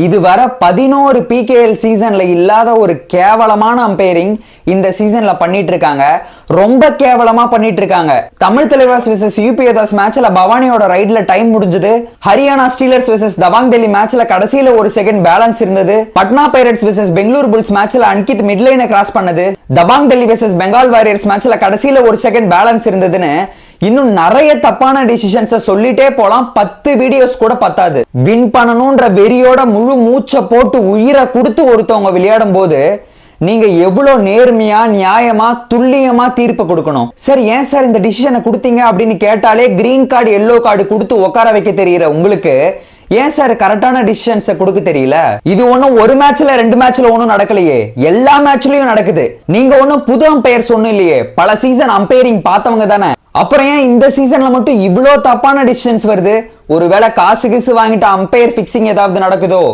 இதுவரை 11 PKL சீசன்ல இல்லாத ஒரு கேவலமான அம்பையரிங் இந்த சீசன்ல பண்ணிட்டு இருக்காங்க. ரொம்ப கேவலமா பண்ணிட்டு இருக்காங்க. தமிழ் தலைவாஸ் வெர்சஸ் யூபிஎதாஸ் மேட்ச்ல பவானியோட ரைட்ல டைம் முடிஞ்சது. ஹரியானா ஸ்டீலர்ஸ் வெர்சஸ் தவாங் டெல்லி மேட்ச்ல கடைசியில ஒரு செகண்ட் பேலன்ஸ் இருந்தது. Patna Pirates versus Bengaluru Bulls மேட்ச்ல அன்கித் மிட் லைனை கிராஸ் பண்ணது. தவாங் டெல்லி வெர்சஸ் பெங்கால் வாரியர்ஸ் மேட்ச்ல கடைசியில ஒரு செகண்ட் பேலன்ஸ் இருந்ததுன்னு இன்னும் நிறைய தப்பான டிசிஷன்ஸை சொல்லிட்டே போலாம். 10 வீடியோஸ் கூட பத்தாது. வின் பண்ணணும்ன்ற வெறியோட முழு மூச்சை போட்டு உயிரை கொடுத்து ஒருத்தவங்க விளையாடும் போது நீங்க எவ்வளவு நேர்மையா நியாயமா துல்லியமா தீர்ப்பு கொடுக்கணும். சரி, ஏன் சார் இந்த டிசிஷனை கொடுத்தீங்க அப்படின்னு கேட்டாலே கிரீன் கார்டு எல்லோ கார்டு கொடுத்து உட்கார வைக்க தெரியற உங்களுக்கு ஏன் சார் கரெக்டான டிசிஷன்ஸை கொடுக்க தெரியல? இது ஒன்னும் ஒரு மேட்ச்ல 2 மேட்ச்ல ஒன்னும் நடக்கலையே, எல்லா மேட்ச்லயும் நடக்குது. நீங்க ஒன்னும் புது அம்பையர்ஸ் ஒன்னும் இல்லையே, பல சீசன் அம்பையரிங் பார்த்தவங்க தானே. அப்புறம் ஏன் இந்த சீசன்ல மட்டும் இவ்வளோ தப்பான டிசிஷன்ஸ் வருது? ஒருவேளை காசு கிசு வாங்கிட்டு அம்பையர் பிக்சிங் ஏதாவது நடக்குதோ?